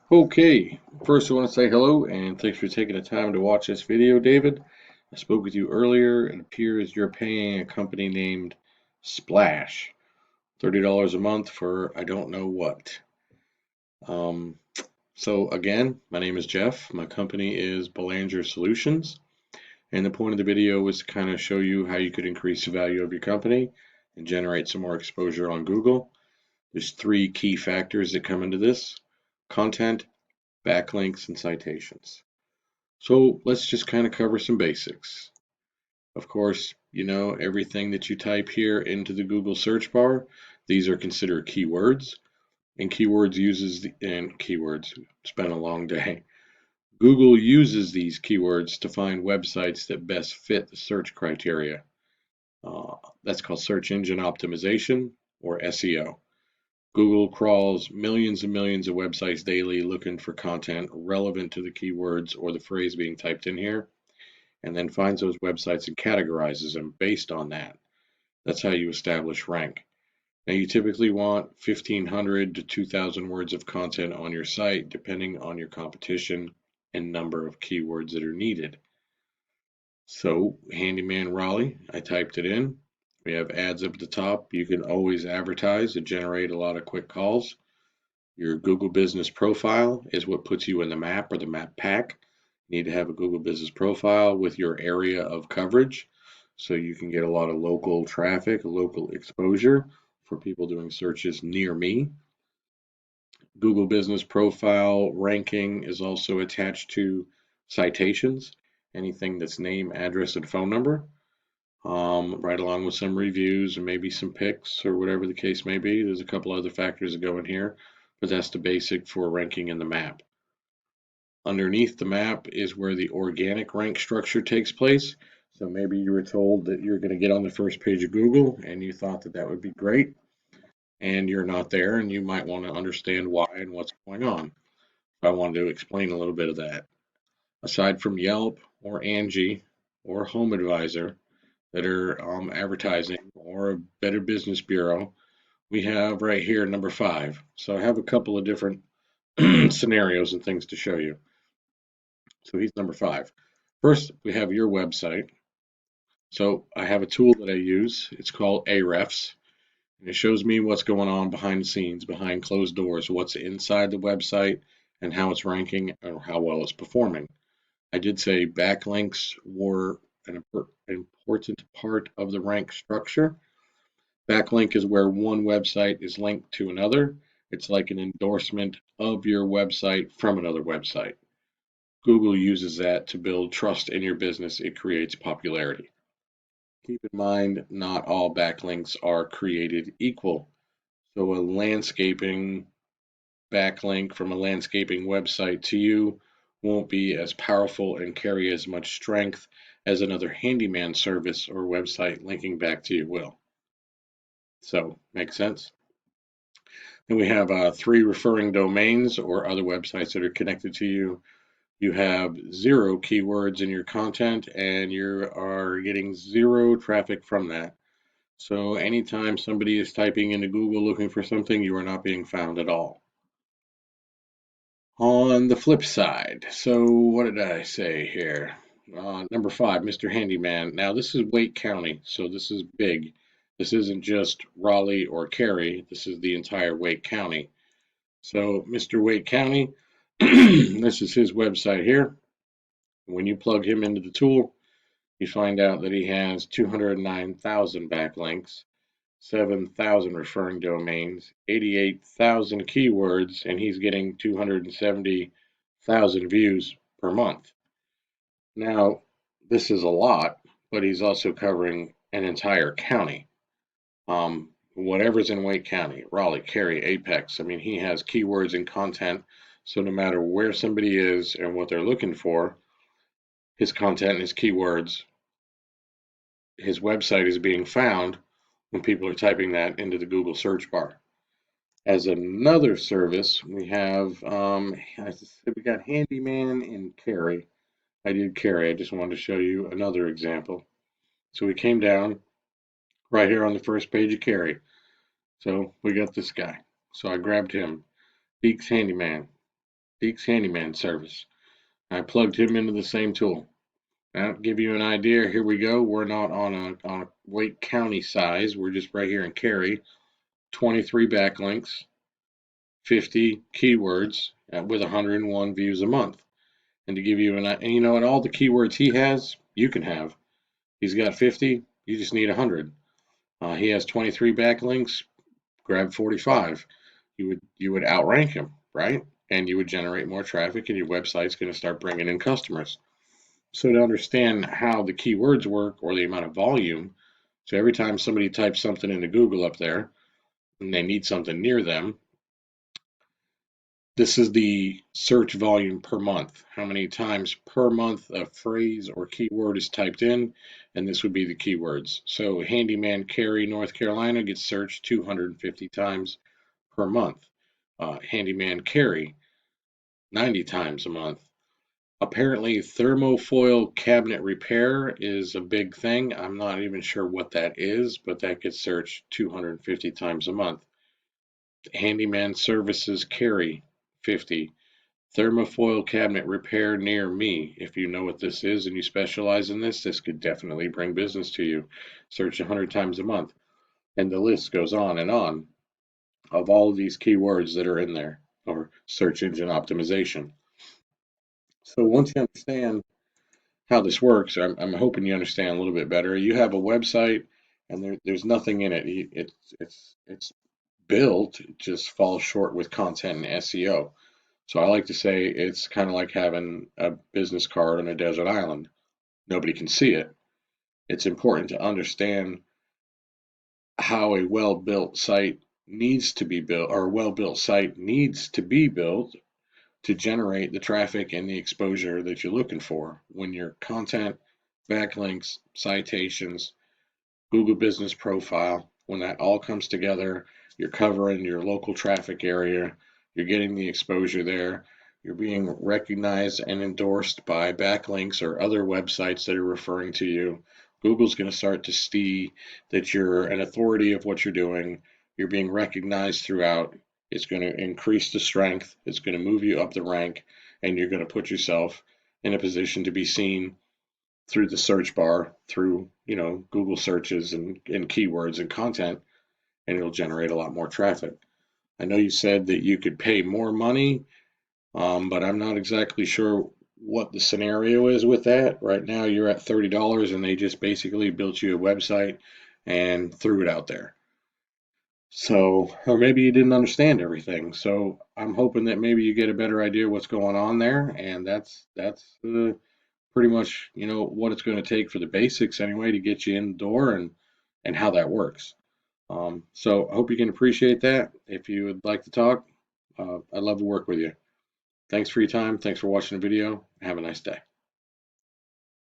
Okay, first I want to say hello and thanks for taking the time to watch this video, David. I spoke with you earlier. It appears you're paying a company named Splash $30 a month for I don't know what. Um, so again, my name is Jeff. My company is Belanger Solutions, and the point of the video was to kind of show you how you could increase the value of your company and generate some more exposure on Google. There's three key factors that come into this: content, backlinks, and citations. So let's just kind of cover some basics. Of course, everything that you type here into the Google search bar, these are considered keywords. And keywords, it's been a long day. Google uses these keywords to find websites that best fit the search criteria. That's called search engine optimization, or SEO. Google crawls millions and millions of websites daily looking for content relevant to the keywords or the phrase being typed in here, and then finds those websites and categorizes them based on that. That's how you establish rank. Now, you typically want 1,500 to 2,000 words of content on your site, depending on your competition and number of keywords that are needed. So, Handyman Raleigh, I typed it in. We have ads up at the top. You can always advertise to generate a lot of quick calls. Your Google Business Profile is what puts you in the map or the map pack. You need to have a Google Business Profile with your area of coverage so you can get a lot of local traffic, local exposure for people doing searches near me. Google Business Profile ranking is also attached to citations, anything that's name, address, and phone number, right along with some reviews and maybe some pics or whatever the case may be. There's a couple other factors that go in here, but that's the basic for ranking in the map. Underneath the map is where the organic rank structure takes place. So maybe you were told that you're going to get on the first page of Google and you thought that that would be great, and you're not there, and you might want to understand why and what's going on. I wanted to explain a little bit of that. Aside from Yelp or Angie or Home Advisor that are advertising, or a Better Business Bureau, we have right here number 5. So I have a couple of different scenarios and things to show you. So he's number 5. First, we have your website. So I have a tool that I use. It's called Ahrefs. And it shows me what's going on behind the scenes, behind closed doors, what's inside the website, and how it's ranking or how well it's performing. I did say backlinks were an important part of the rank structure. Backlink is where one website is linked to another. It's like an endorsement of your website from another website. Google uses that to build trust in your business. It creates popularity. Keep in mind, not all backlinks are created equal. So a landscaping backlink from a landscaping website to you won't be as powerful and carry as much strength as another handyman service or website linking back to you will. So, makes sense? Then we have 3 referring domains or other websites that are connected to you. You have 0 keywords in your content and you are getting 0 traffic from that. So anytime somebody is typing into Google looking for something, you are not being found at all. On the flip side, so what did I say here? Number 5, Mr. Handyman. Now this is Wake County, so this is big. This isn't just Raleigh or Cary. This is the entire Wake County. So Mr. Wake County, this is his website here. When you plug him into the tool, you find out that he has 209,000 backlinks, 7,000 referring domains, 88,000 keywords, and he's getting 270,000 views per month. Now, this is a lot, but he's also covering an entire county. Whatever's in Wake County, Raleigh, Cary, Apex. I mean, he has keywords and content, so no matter where somebody is and what they're looking for, his content and his keywords, his website is being found when people are typing that into the Google search bar. As another service, we have, we got Handyman and Cary. I did Cary. I just wanted to show you another example. So we came down right here on the first page of Cary. So we got this guy. So I grabbed him. Beaks Handyman. Deke's Handyman Service. I plugged him into the same tool. Now, to give you an idea, here we go. We're not on a Wake County size. We're just right here in Cary. 23 backlinks, 50 keywords with 101 views a month. And to give you and all the keywords he has, you can have. He's got 50. You just need 100. He has 23 backlinks. Grab 45. You would outrank him, right? And you would generate more traffic, and your website's going to start bringing in customers. So to understand how the keywords work or the amount of volume, so every time somebody types something into Google up there and they need something near them, this is the search volume per month. How many times per month a phrase or keyword is typed in, and this would be the keywords. So Handyman Cary, North Carolina gets searched 250 times per month. Handyman Cary, 90 times a month. Apparently, thermofoil cabinet repair is a big thing. I'm not even sure what that is, but that gets searched 250 times a month. Handyman services Cary, 50. Thermofoil cabinet repair near me. If you know what this is and you specialize in this could definitely bring business to you. Search 100 times a month. And the list goes on and on of all of these keywords that are in there, or search engine optimization. So once you understand how this works, I'm hoping you understand a little bit better. You have a website and there's nothing in it. It's built, it just falls short with content and SEO. So I like to say it's kind of like having a business card on a desert island. Nobody can see it. It's important to understand how a well-built site needs to be built, or a well-built site needs to be built to generate the traffic and the exposure that you're looking for. When your content, backlinks, citations, Google Business Profile, when that all comes together, you're covering your local traffic area, you're getting the exposure there, you're being recognized and endorsed by backlinks or other websites that are referring to you. Google's going to start to see that you're an authority of what you're doing. You're being recognized throughout. It's going to increase the strength. It's going to move you up the rank, and you're going to put yourself in a position to be seen through the search bar, through Google searches and keywords and content, and it'll generate a lot more traffic. I know you said that you could pay more money, but I'm not exactly sure what the scenario is with that. Right now, you're at $30, and they just basically built you a website and threw it out there. So, or maybe you didn't understand everything. So I'm hoping that maybe you get a better idea what's going on there, and that's pretty much what it's going to take for the basics anyway to get you in the door and how that works. So I hope you can appreciate that. If you would like to talk, I'd love to work with you. Thanks for your time. Thanks for watching the video. Have a nice day.